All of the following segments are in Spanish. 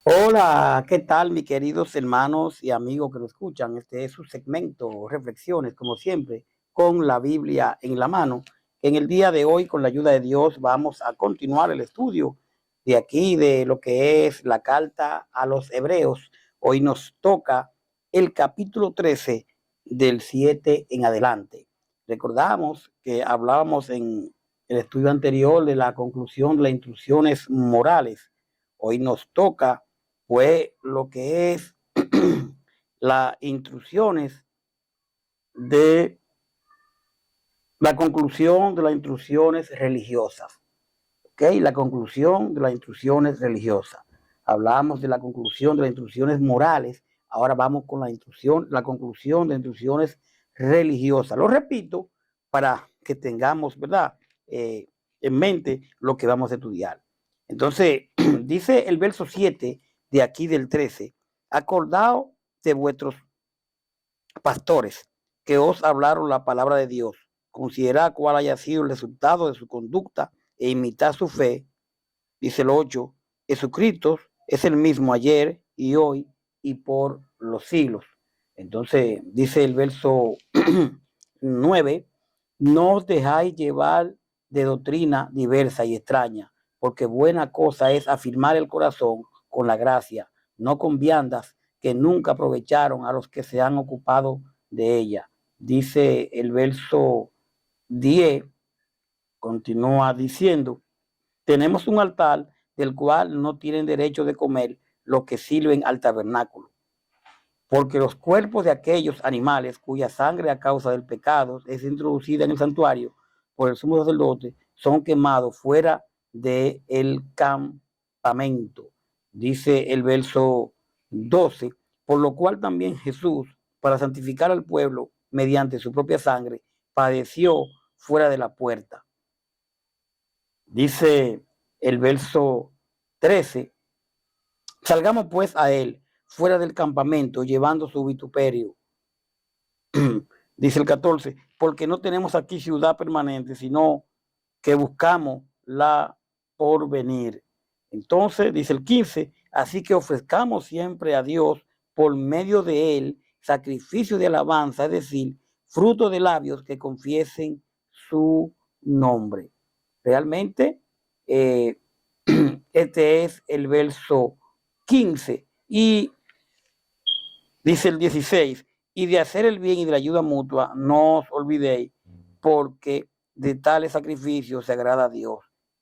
Hola, ¿qué tal, mis queridos hermanos y amigos que nos escuchan? Este es su segmento, Reflexiones, como siempre, con la Biblia en la mano. En el día de hoy, con la ayuda de Dios, vamos a continuar el estudio de aquí, de lo que es la carta a los Hebreos. Hoy nos toca el capítulo 13 del 7 en adelante. Recordamos que hablábamos en el estudio anterior de la conclusión de las instrucciones morales. Hoy nos toca fue lo que es las instrucciones de la conclusión de las instrucciones religiosas. ¿Ok? La conclusión de las instrucciones religiosas. Hablamos de la conclusión de las instrucciones morales. Ahora vamos con la conclusión de instrucciones religiosas. Lo repito para que tengamos, ¿verdad? En mente lo que vamos a estudiar. Entonces, dice el verso 7 de aquí del 13: acordaos de vuestros pastores que os hablaron la palabra de Dios. Considerad cuál haya sido el resultado de su conducta e imitad su fe. Dice el 8: Jesucristo es el mismo ayer y hoy y por los siglos. Entonces dice el verso 9: no os dejáis llevar de doctrina diversa y extraña, porque buena cosa es afirmar el corazón con la gracia, no con viandas que nunca aprovecharon a los que se han ocupado de ella. Dice el verso 10, continúa diciendo: tenemos un altar del cual no tienen derecho de comer los que sirven al tabernáculo, porque los cuerpos de aquellos animales cuya sangre a causa del pecado es introducida en el santuario por el sumo sacerdote son quemados fuera del campamento. Dice el verso 12: por lo cual también Jesús, para santificar al pueblo mediante su propia sangre, padeció fuera de la puerta. Dice el verso 13: salgamos pues a él fuera del campamento llevando su vituperio. Dice el 14: porque no tenemos aquí ciudad permanente, sino que buscamos la porvenir. Entonces dice el 15: así que ofrezcamos siempre a Dios por medio de él sacrificio de alabanza, es decir, fruto de labios que confiesen su nombre. Realmente, este es el verso 15. Y dice el 16: y de hacer el bien y de la ayuda mutua, no os olvidéis, porque de tales sacrificios se agrada a Dios.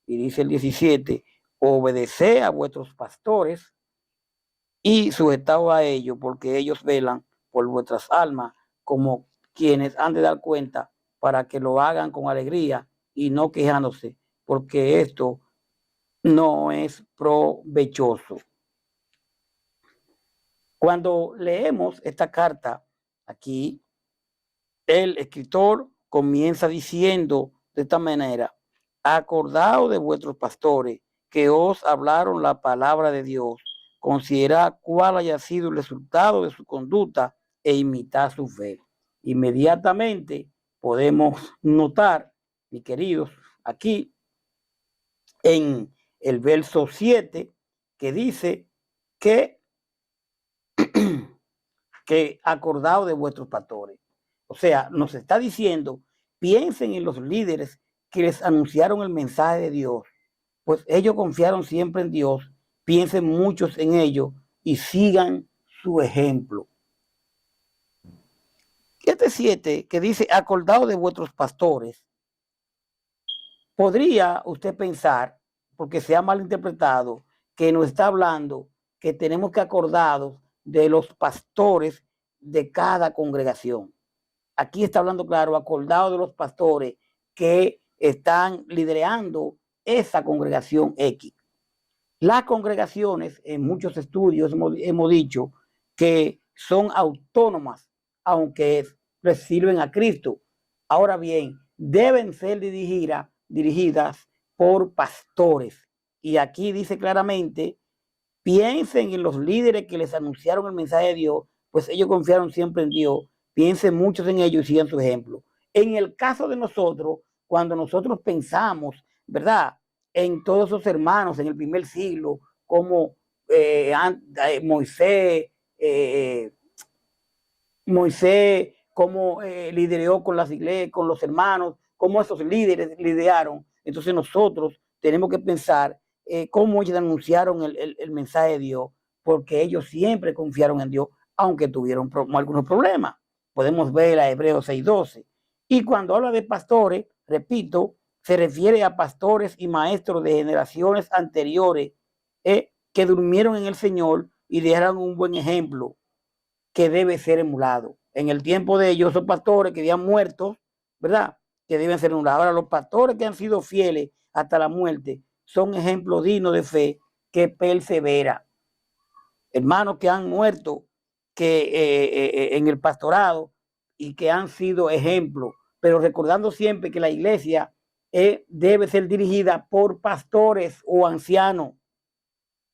Y dice el 17: obedeced a vuestros pastores y sujetaos a ellos, porque ellos velan por vuestras almas, como quienes han de dar cuenta, para que lo hagan con alegría y no quejándose, porque esto no es provechoso. Cuando leemos esta carta aquí, el escritor comienza diciendo de esta manera: acordaos de vuestros pastores que os hablaron la palabra de Dios, considerad cuál haya sido el resultado de su conducta e imitad su fe. Inmediatamente podemos notar, mis queridos, aquí en el verso 7, que dice que que acordaos de vuestros pastores. O sea, nos está diciendo: piensen en los líderes que les anunciaron el mensaje de Dios, pues ellos confiaron siempre en Dios, piensen muchos en ellos y sigan su ejemplo. Este 7 que dice acordaos de vuestros pastores, podría usted pensar, porque se ha malinterpretado, que nos está hablando que tenemos que acordarnos de los pastores de cada congregación. Aquí está hablando claro, acordado de los pastores que están liderando esa congregación X. Las congregaciones, en muchos estudios hemos dicho que son autónomas, aunque les sirven a Cristo. Ahora bien, deben ser dirigidas por pastores. Y aquí dice claramente: piensen en los líderes que les anunciaron el mensaje de Dios, pues ellos confiaron siempre en Dios. Piensen muchos en ellos y sigan su ejemplo. En el caso de nosotros, cuando nosotros pensamos, ¿verdad?, en todos esos hermanos en el primer siglo, como Moisés, Moisés, cómo lideró con las iglesias, con los hermanos, cómo esos líderes lideraron. Entonces nosotros tenemos que pensar cómo ellos anunciaron el mensaje de Dios, porque ellos siempre confiaron en Dios, aunque tuvieron algunos problemas. Podemos ver a Hebreos 6:12. Y cuando habla de pastores, repito, se refiere a pastores y maestros de generaciones anteriores que durmieron en el Señor y dejaron un buen ejemplo que debe ser emulado. En el tiempo de ellos, esos pastores que habían muerto, ¿verdad? Que deben ser emulados. Ahora, los pastores que han sido fieles hasta la muerte son ejemplos dignos de fe que persevera. Hermanos que han muerto en el pastorado y que han sido ejemplos, pero recordando siempre que la iglesia debe ser dirigida por pastores o ancianos.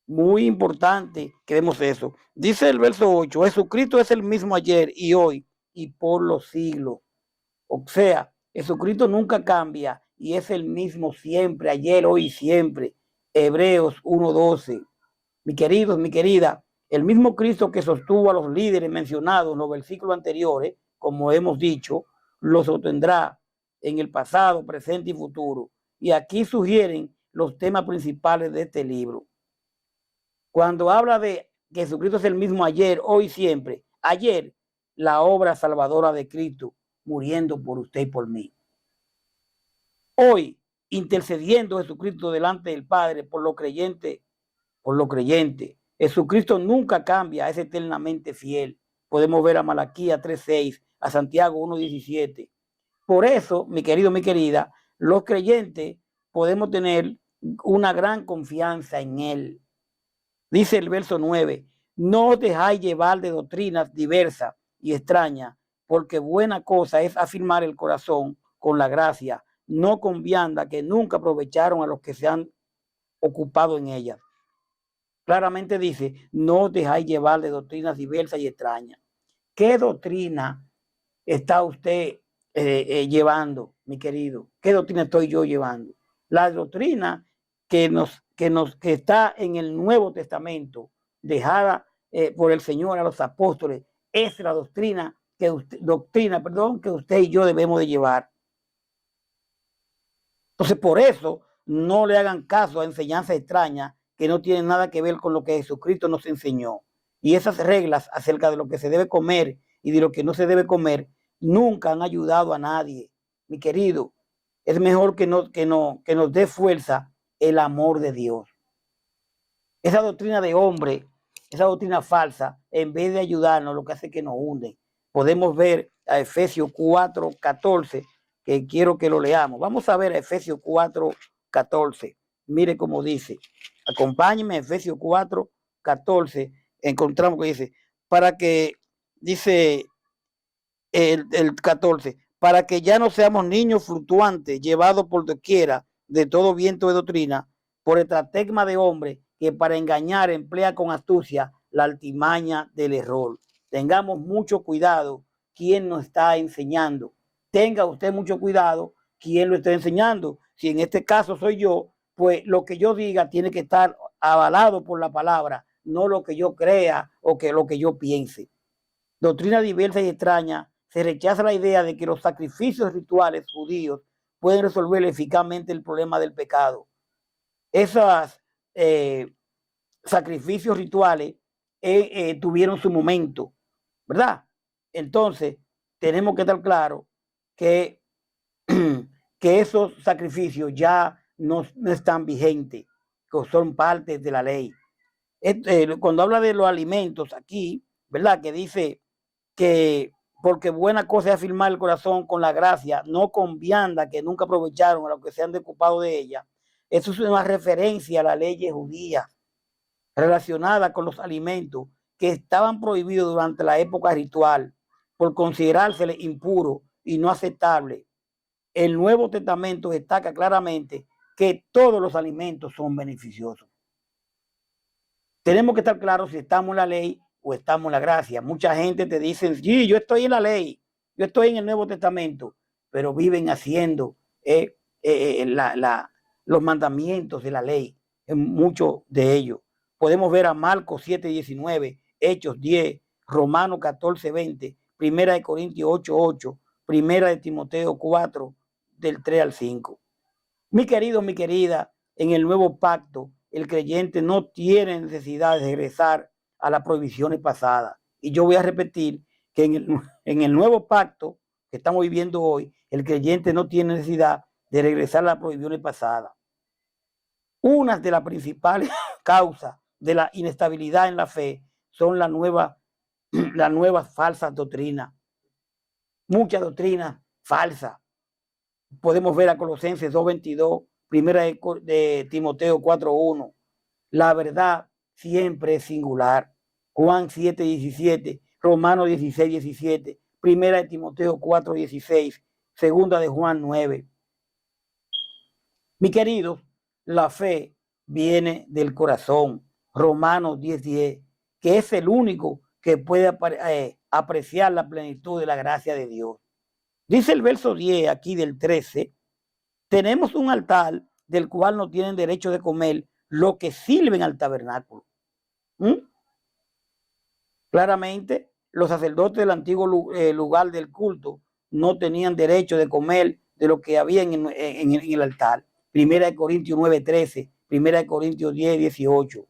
Muy importante que vemos eso. Dice el verso 8, Jesucristo es el mismo ayer y hoy y por los siglos. O sea, Jesucristo nunca cambia y es el mismo siempre, ayer, hoy y siempre. Hebreos 1:12. Mi queridos, mi querida, el mismo Cristo que sostuvo a los líderes mencionados en los versículos anteriores, como hemos dicho, los sostendrá en el pasado, presente y futuro. Y aquí sugieren los temas principales de este libro. Cuando habla de que Jesucristo es el mismo ayer, hoy, siempre. Ayer, la obra salvadora de Cristo, muriendo por usted y por mí. Hoy, intercediendo Jesucristo delante del Padre por los creyentes, por los creyentes. Jesucristo nunca cambia, es eternamente fiel. Podemos ver a Malaquías 3:6, a Santiago 1:17. Por eso, mi querido, mi querida, los creyentes podemos tener una gran confianza en Él. Dice el verso 9, no os dejáis llevar de doctrinas diversas y extrañas, porque buena cosa es afirmar el corazón con la gracia, no con vianda que nunca aprovecharon a los que se han ocupado en ellas. Claramente dice, no os dejáis llevar de doctrinas diversas y extrañas. ¿Qué doctrina está usted llevando, mi querido? ¿Qué doctrina estoy yo llevando? La doctrina que está en el Nuevo Testamento, dejada por el Señor a los apóstoles, es la doctrina que usted y yo debemos de llevar. Entonces, por eso, no le hagan caso a enseñanzas extrañas que no tienen nada que ver con lo que Jesucristo nos enseñó. Y esas reglas acerca de lo que se debe comer y de lo que no se debe comer nunca han ayudado a nadie. Mi querido, es mejor que nos dé fuerza el amor de Dios. Esa doctrina de hombre, esa doctrina falsa, en vez de ayudarnos, lo que hace es que nos hunde. Podemos ver a Efesios 4:14, que quiero que lo leamos. Vamos a ver a Efesios 4:14. Mire cómo dice. Acompáñenme a Efesios 4:14. Encontramos que dice, para que, dice el 14, para que ya no seamos niños fluctuantes, llevados por doquiera de todo viento de doctrina, por estratagema de hombre que para engañar emplea con astucia la altimaña del error. Tengamos mucho cuidado quien nos está enseñando. Tenga usted mucho cuidado quien lo está enseñando. Si en este caso soy yo, pues lo que yo diga tiene que estar avalado por la palabra, no lo que yo crea o que lo que yo piense. Doctrina diversa y extraña. Se rechaza la idea de que los sacrificios rituales judíos pueden resolver eficazmente el problema del pecado. Esos sacrificios rituales tuvieron su momento, ¿verdad? Entonces, tenemos que estar claros que, que esos sacrificios ya no están vigentes, que son parte de la ley. Cuando habla de los alimentos aquí, ¿verdad? Que dice que porque buena cosa es afirmar el corazón con la gracia, no con vianda que nunca aprovecharon a los que se han ocupado de ella. Eso es una referencia a la ley judía relacionada con los alimentos que estaban prohibidos durante la época ritual por considerársele impuro y no aceptable. El Nuevo Testamento destaca claramente que todos los alimentos son beneficiosos. Tenemos que estar claros si estamos en la ley o estamos en la gracia. Mucha gente te dice, sí, yo estoy en la ley, yo estoy en el Nuevo Testamento, pero viven haciendo los mandamientos de la ley, en muchos de ellos. podemos ver a Marcos 7:19, Hechos 10, Romanos 14:20, Primera de Corintios 8:8, Primera de Timoteo 4, del 3 al 5. Mi querido, mi querida, en el nuevo pacto, el creyente no tiene necesidad de regresar a las prohibiciones pasadas. Y yo voy a repetir que en el nuevo pacto que estamos viviendo hoy, el creyente no tiene necesidad de regresar a las prohibiciones pasadas. Una de las principales causas de la inestabilidad en la fe son las nuevas falsas doctrinas. Muchas doctrinas falsas. Podemos ver a Colosenses 2:22, Primera de Timoteo 4:1. La verdad siempre es singular. Juan 7:17, Romanos 16:17, Primera de Timoteo 4:16, Segunda de Juan 9. Mi querido, la fe viene del corazón. Romanos 10:10, que es el único que puede apreciar la plenitud de la gracia de Dios. Dice el verso 10 aquí del 13, tenemos un altar del cual no tienen derecho de comer lo que sirven al tabernáculo. Claramente, los sacerdotes del antiguo lugar del culto no tenían derecho de comer de lo que había en el altar. Primera de Corintios 9:13, Primera de Corintios 10:18.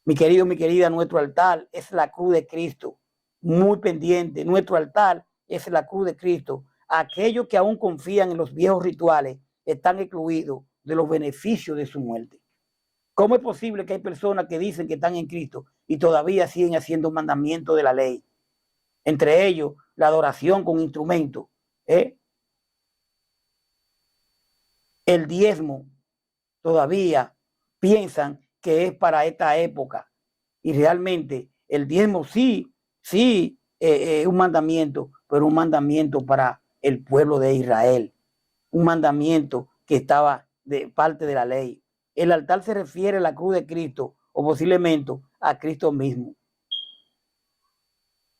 Mi querido, mi querida, nuestro altar es la cruz de Cristo. Muy pendiente, nuestro altar es la cruz de Cristo. Aquellos que aún confían en los viejos rituales están excluidos de los beneficios de su muerte. ¿Cómo es posible que hay personas que dicen que están en Cristo y todavía siguen haciendo mandamientos de la ley? Entre ellos, la adoración con instrumentos, el diezmo, todavía piensan que es para esta época. Y realmente el diezmo sí es un mandamiento, pero un mandamiento para el pueblo de Israel. Un mandamiento que estaba de parte de la ley. El altar se refiere a la cruz de Cristo o posiblemente a Cristo mismo.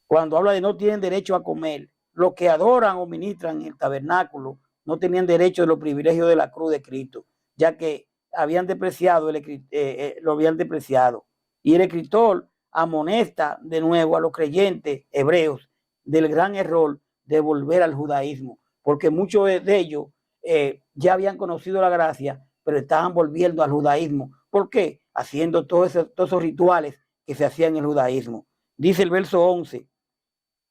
Cuando habla de no tienen derecho a comer, los que adoran o ministran en el tabernáculo no tenían derecho de los privilegios de la cruz de Cristo, ya que habían despreciado, lo habían despreciado. Y el escritor amonesta de nuevo a los creyentes hebreos del gran error de volver al judaísmo, porque muchos de ellos ya habían conocido la gracia, pero estaban volviendo al judaísmo. ¿Por qué? Haciendo todos esos rituales que se hacían en el judaísmo. Dice el verso 11,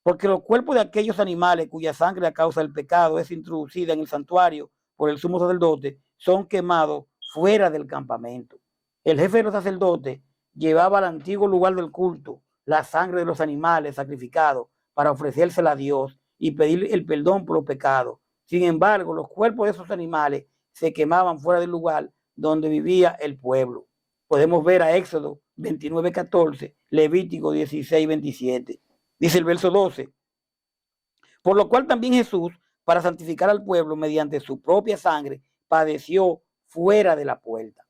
porque los cuerpos de aquellos animales cuya sangre a causa del pecado es introducida en el santuario por el sumo sacerdote son quemados fuera del campamento. El jefe de los sacerdotes llevaba al antiguo lugar del culto la sangre de los animales sacrificados para ofrecérsela a Dios y pedir el perdón por los pecados. Sin embargo, los cuerpos de esos animales se quemaban fuera del lugar donde vivía el pueblo. Podemos ver a Éxodo 29:14, Levítico 16:27. Dice el verso 12, por lo cual también Jesús, para santificar al pueblo mediante su propia sangre, padeció fuera de la puerta.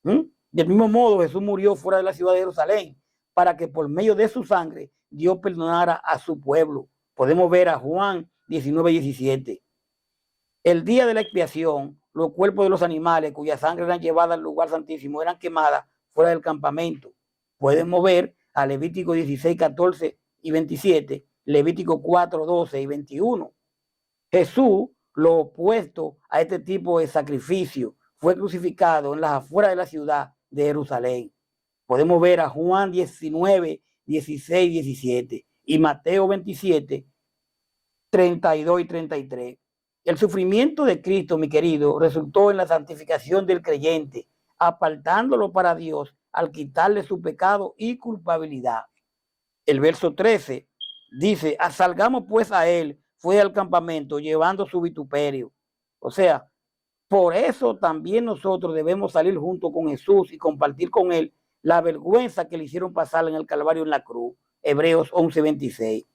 Del mismo modo, Jesús murió fuera de la ciudad de Jerusalén, para que por medio de su sangre Dios perdonara a su pueblo. Podemos ver a Juan 19:17. El día de la expiación, los cuerpos de los animales cuya sangre eran llevadas al lugar santísimo eran quemadas fuera del campamento. Podemos ver a Levítico 16:14 y 27, Levítico 4:12 y 21. Jesús, lo opuesto a este tipo de sacrificio, fue crucificado en las afueras de la ciudad de Jerusalén. Podemos ver a Juan 19:16 y 17 y Mateo 27:32 y 33. El sufrimiento de Cristo, mi querido, resultó en la santificación del creyente, apartándolo para Dios al quitarle su pecado y culpabilidad. El verso 13 dice, salgamos pues a él, fue al campamento llevando su vituperio. O sea, por eso también nosotros debemos salir junto con Jesús y compartir con él la vergüenza que le hicieron pasar en el Calvario en la cruz. Hebreos 11:26.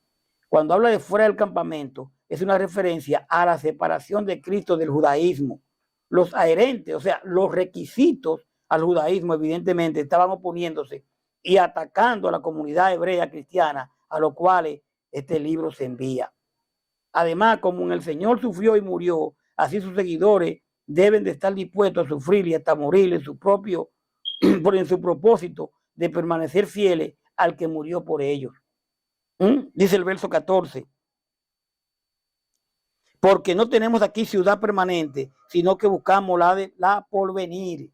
Cuando habla de fuera del campamento, es una referencia a la separación de Cristo del judaísmo. Los adherentes, o sea, los requisitos al judaísmo, evidentemente, estaban oponiéndose y atacando a la comunidad hebrea cristiana, a los cuales este libro se envía. Además, como en el Señor sufrió y murió, así sus seguidores deben de estar dispuestos a sufrir y hasta morir en su propio por en su propósito de permanecer fieles al que murió por ellos. Dice el verso 14. Porque no tenemos aquí ciudad permanente, sino que buscamos la porvenir.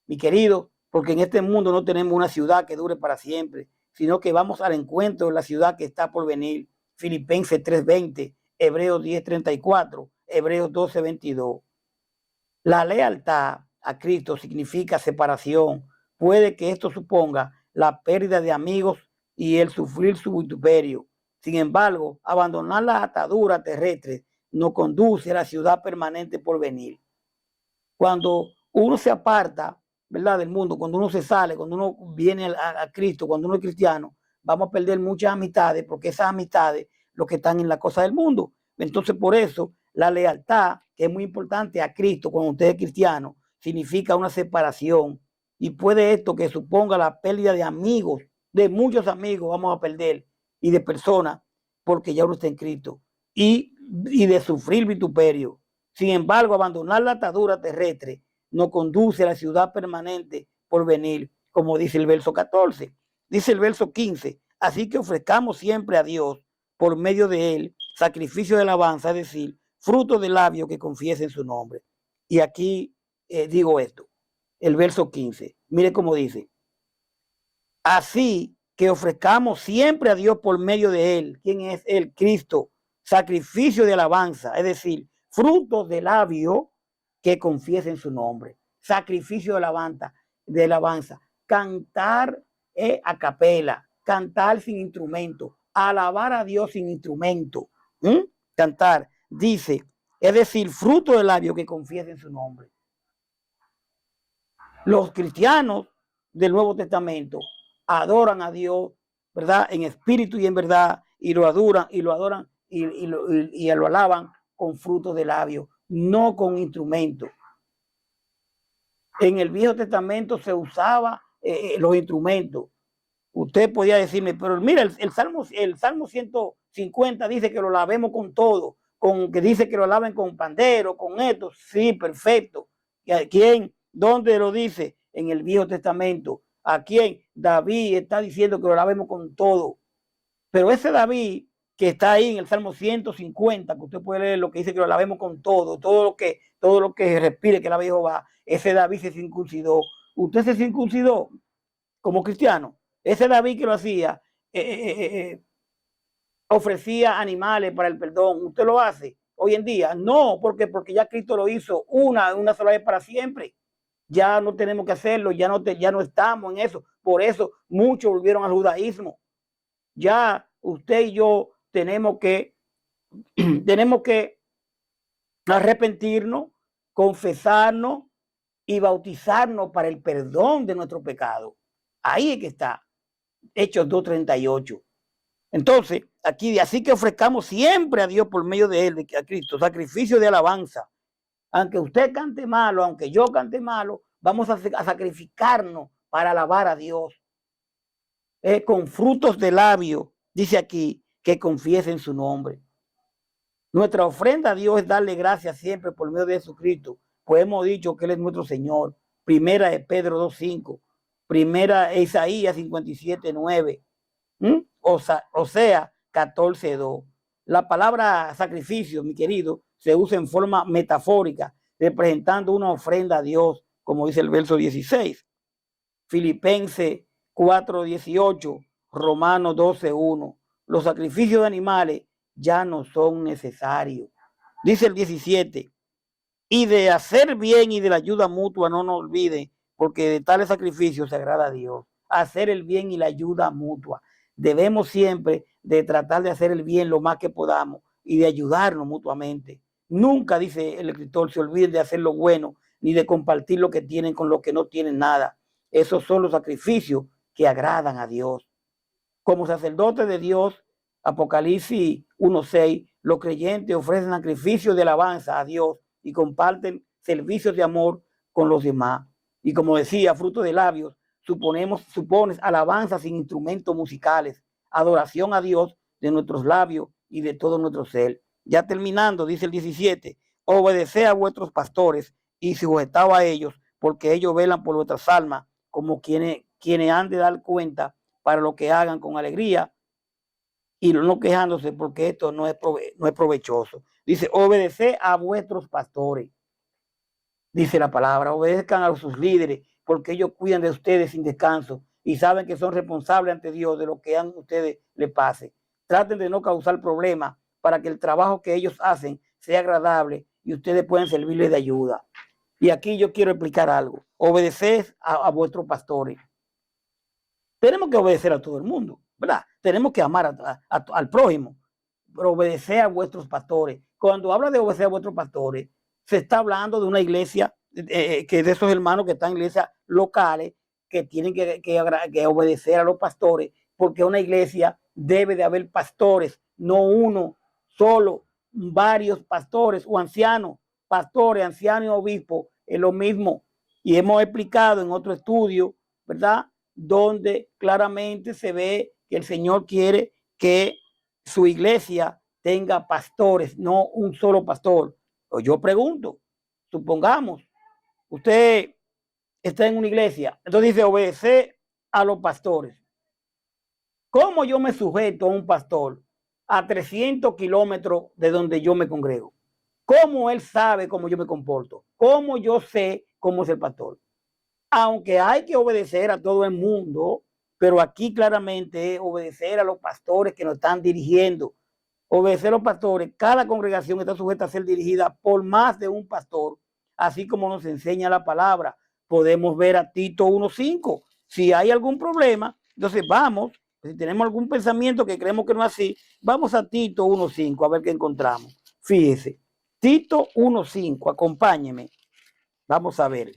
Mi querido, porque en este mundo no tenemos una ciudad que dure para siempre, sino que vamos al encuentro de la ciudad que está por venir. Filipenses 3:20, Hebreos 10:34, Hebreos 12:22. La lealtad a Cristo significa separación. Puede que esto suponga la pérdida de amigos y el sufrir su vituperio. Sin embargo, abandonar la atadura terrestre nos conduce a la ciudad permanente por venir. Cuando uno se aparta, ¿verdad?, del mundo, cuando uno se sale, cuando uno viene a Cristo, cuando uno es cristiano, vamos a perder muchas amistades, porque esas amistades lo que están en la cosa del mundo. Entonces, por eso, la lealtad, que es muy importante a Cristo cuando usted es cristiano, significa una separación. Y puede esto que suponga la pérdida de amigos, de muchos amigos vamos a perder, y de personas, porque ya uno está en Cristo. Y de sufrir vituperio. Sin embargo, abandonar la atadura terrestre nos conduce a la ciudad permanente por venir, como dice el verso 14. Dice el verso 15, así que ofrezcamos siempre a Dios, por medio de él, sacrificio de alabanza, es decir, fruto de labios que confiesen su nombre. Y aquí digo esto, el verso 15, mire cómo dice, así que ofrezcamos siempre a Dios por medio de él. ¿Quién es él? Cristo. Sacrificio de alabanza, es decir, frutos de labio que confiesen su nombre. Sacrificio de alabanza. Cantar a capela, cantar sin instrumento, alabar a Dios sin instrumento. Cantar, dice, es decir, fruto de labio que confiesen su nombre. Los cristianos del Nuevo Testamento adoran a Dios, ¿verdad?, en espíritu y en verdad, y lo adoran y lo alaban con frutos de labios, no con instrumentos. En el Viejo Testamento se usaba los instrumentos. Usted podía decirme, pero mira, el Salmo 150 dice que lo lavemos con todo, que dice que lo laven con pandero, con esto. Sí, perfecto. ¿Quién? ¿Dónde lo dice? En el Viejo Testamento. ¿A quién? David está diciendo que lo lavemos con todo. Pero ese David que está ahí en el Salmo 150, que usted puede leer lo que dice que lo lavemos con todo, todo lo que respire, que la Jehová, ese David se circuncidó. Usted se circuncidó como cristiano. Ese David que lo hacía, ofrecía animales para el perdón. ¿Usted lo hace hoy en día? No, porque ya Cristo lo hizo una sola vez para siempre. Ya no tenemos que hacerlo, ya no estamos en eso. Por eso muchos volvieron al judaísmo. Ya usted y yo tenemos que arrepentirnos, confesarnos y bautizarnos para el perdón de nuestro pecado. Ahí es que está. Hechos 2:38. Entonces, aquí, así que ofrezcamos siempre a Dios por medio de él, a Cristo, sacrificio de alabanza. Aunque usted cante malo, aunque yo cante malo, vamos a sacrificarnos para alabar a Dios. Con frutos de labio, dice aquí, que confiesen su nombre. Nuestra ofrenda a Dios es darle gracias siempre por medio de Jesucristo, pues hemos dicho que él es nuestro Señor. Primera de Pedro 2:5, primera de Isaías 57:9, Osea 14:2. La palabra sacrificio, mi querido, se usa en forma metafórica, representando una ofrenda a Dios, como dice el verso 16. Filipenses 4:18, Romanos 12:1. Los sacrificios de animales ya no son necesarios. Dice el 17, y de hacer bien y de la ayuda mutua no nos olviden, porque de tales sacrificios se agrada a Dios. Hacer el bien y la ayuda mutua. Debemos siempre de tratar de hacer el bien lo más que podamos y de ayudarnos mutuamente. Nunca, dice el escritor, se olviden de hacer lo bueno ni de compartir lo que tienen con los que no tienen nada. Esos son los sacrificios que agradan a Dios. Como sacerdotes de Dios, Apocalipsis 1:6, los creyentes ofrecen sacrificios de alabanza a Dios y comparten servicios de amor con los demás. Y como decía, fruto de labios, supones alabanza sin instrumentos musicales, adoración a Dios de nuestros labios y de todo nuestro ser. Ya terminando, dice el 17, obedeced a vuestros pastores y sujetad a ellos, porque ellos velan por vuestras almas, como quienes han de dar cuenta para lo que hagan con alegría y no quejándose porque esto no es provechoso. Dice, obedeced a vuestros pastores. Dice la palabra, obedezcan a sus líderes porque ellos cuidan de ustedes sin descanso y saben que son responsables ante Dios de lo que a ustedes les pase. Traten de no causar problemas para que el trabajo que ellos hacen sea agradable y ustedes puedan servirles de ayuda. Y aquí yo quiero explicar algo. Obedeced a vuestros pastores. Tenemos que obedecer a todo el mundo, ¿verdad? Tenemos que amar al prójimo, pero obedecer a vuestros pastores. Cuando habla de obedecer a vuestros pastores, se está hablando de una iglesia, que de esos hermanos que están en iglesias locales, que tienen que obedecer a los pastores, porque una iglesia debe de haber pastores, no uno solo, varios pastores o ancianos, pastores, ancianos y obispos, es lo mismo. Y hemos explicado en otro estudio, ¿verdad?, donde claramente se ve que el Señor quiere que su iglesia tenga pastores, no un solo pastor. O yo pregunto, supongamos, usted está en una iglesia, entonces dice obedecer a los pastores. ¿Cómo yo me sujeto a un pastor a 300 kilómetros de donde yo me congrego? ¿Cómo él sabe cómo yo me comporto? ¿Cómo yo sé cómo es el pastor? Aunque hay que obedecer a todo el mundo, pero aquí claramente es obedecer a los pastores que nos están dirigiendo. Obedecer a los pastores. Cada congregación está sujeta a ser dirigida por más de un pastor, así como nos enseña la palabra. Podemos ver a Tito 1:5. Si hay algún problema, entonces vamos, si tenemos algún pensamiento que creemos que no es así, vamos a Tito 1:5 a ver qué encontramos. Fíjese, Tito 1:5, acompáñeme. Vamos a ver.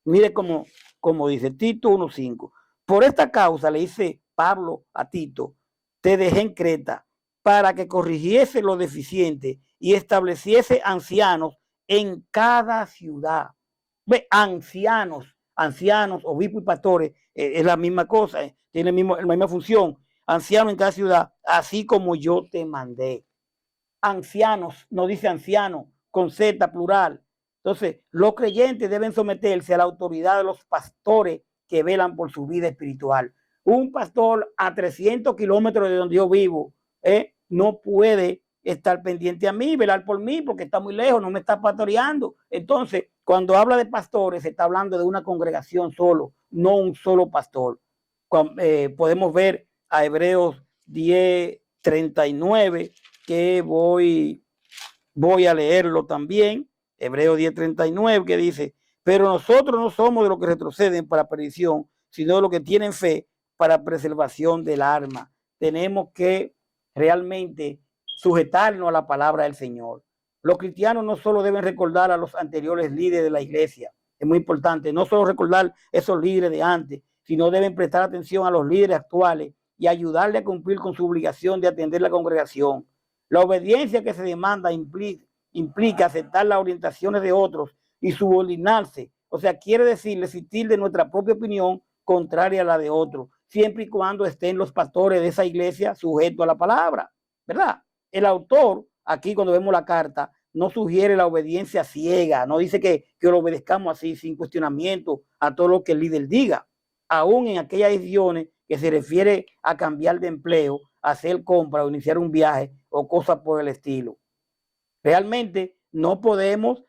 Mire cómo dice Tito 1:5. Por esta causa le dice Pablo a Tito, te dejé en Creta para que corrigiese lo deficiente y estableciese ancianos en cada ciudad. Ve, ancianos, obispos y pastores, es la misma cosa, tiene la misma función. Ancianos en cada ciudad, así como yo te mandé. Ancianos, no dice anciano, con Z plural. Entonces, los creyentes deben someterse a la autoridad de los pastores que velan por su vida espiritual. Un pastor a 300 kilómetros de donde yo vivo, no puede estar pendiente a mí, velar por mí, porque está muy lejos, no me está pastoreando. Entonces, cuando habla de pastores, se está hablando de una congregación solo, no un solo pastor. Podemos ver a Hebreos 10:39, que voy a leerlo también. Hebreos 10:39, que dice, pero nosotros no somos de los que retroceden para perdición, sino de los que tienen fe para preservación del alma. Tenemos que realmente sujetarnos a la palabra del Señor. Los cristianos no solo deben recordar a los anteriores líderes de la iglesia, es muy importante, no solo recordar esos líderes de antes, sino deben prestar atención a los líderes actuales y ayudarle a cumplir con su obligación de atender la congregación. La obediencia que se demanda implica aceptar las orientaciones de otros y subordinarse. O sea, quiere decir resistir de nuestra propia opinión contraria a la de otros, siempre y cuando estén los pastores de esa iglesia sujetos a la palabra, ¿verdad? El autor, aquí cuando vemos la carta, no sugiere la obediencia ciega, no dice que lo obedezcamos así, sin cuestionamiento a todo lo que el líder diga. Aún en aquellas decisiones que se refiere a cambiar de empleo, hacer compra o iniciar un viaje o cosas por el estilo. Realmente no podemos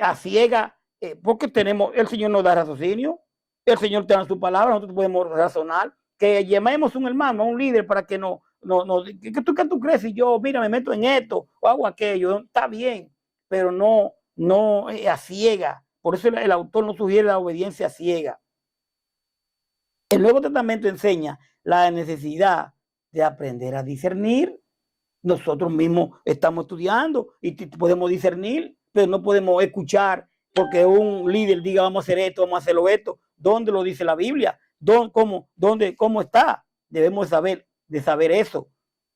a ciega, porque el Señor nos da raciocinio, el Señor te da su palabra, nosotros podemos razonar, que llamemos a un hermano, a un líder para que ¿qué tú crees? Si yo, mira, me meto en esto o hago aquello, está bien, pero no a ciega. Por eso el autor no sugiere la obediencia ciega. El Nuevo Testamento enseña la necesidad de aprender a discernir. Nosotros mismos estamos estudiando y podemos discernir, pero no podemos escuchar porque un líder diga vamos a hacer esto, vamos a hacerlo esto. ¿Dónde lo dice la Biblia? ¿Cómo está? Debemos de saber eso.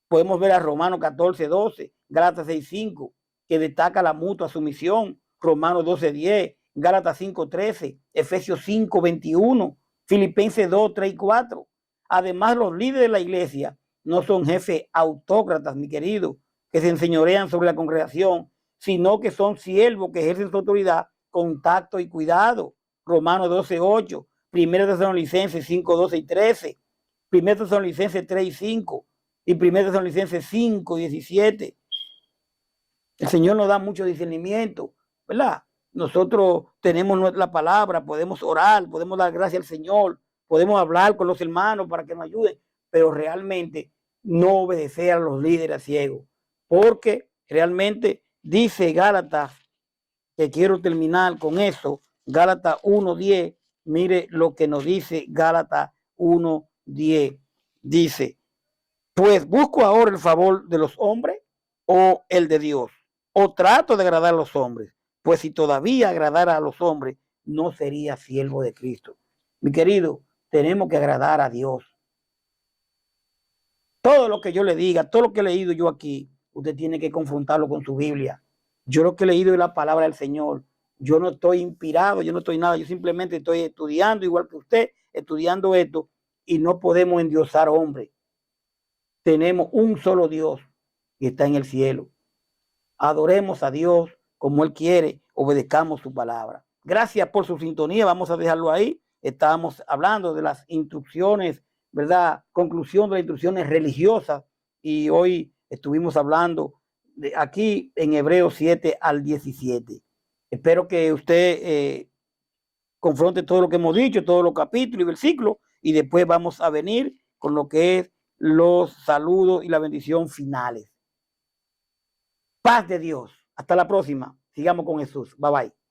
Podemos ver a Romanos 14:12, Gálatas 6:5, que destaca la mutua sumisión, Romanos 12:10, Gálatas 5:13, Efesios 5:21, Filipenses 2:3-4. Además, los líderes de la iglesia no son jefes autócratas, mi querido, que se enseñorean sobre la congregación, sino que son siervos que ejercen su autoridad con tacto y cuidado. Romanos 12:8, 1 Tesalonicenses 5:12 y 13, 1 Tesalonicenses 3 y 5 y 1 Tesalonicenses 5:17. El Señor nos da mucho discernimiento, ¿verdad? Nosotros tenemos la palabra, podemos orar, podemos dar gracias al Señor, podemos hablar con los hermanos para que nos ayuden, pero realmente no obedecer a los líderes ciegos, porque realmente dice Gálatas, que quiero terminar con eso, Gálatas 1:10, mire lo que nos dice Gálatas 1:10, dice, pues busco ahora el favor de los hombres o el de Dios, o trato de agradar a los hombres, pues si todavía agradara a los hombres, no sería siervo de Cristo. Mi querido, tenemos que agradar a Dios. Todo lo que yo le diga, todo lo que he leído yo aquí, usted tiene que confrontarlo con su Biblia. Yo lo que he leído es la palabra del Señor. Yo no estoy inspirado, yo no estoy nada, yo simplemente estoy estudiando, igual que usted, estudiando esto, y no podemos endiosar hombres. Tenemos un solo Dios y está en el cielo. Adoremos a Dios como Él quiere, obedezcamos su palabra. Gracias por su sintonía, vamos a dejarlo ahí. Estábamos hablando de las instrucciones, ¿verdad? Conclusión de las instrucciones religiosas, y hoy estuvimos hablando de aquí en Hebreos 7 al 17. Espero que usted confronte todo lo que hemos dicho, todos los capítulos y versículos, y después vamos a venir con lo que es los saludos y la bendición finales. Paz de Dios. Hasta la próxima. Sigamos con Jesús. Bye bye.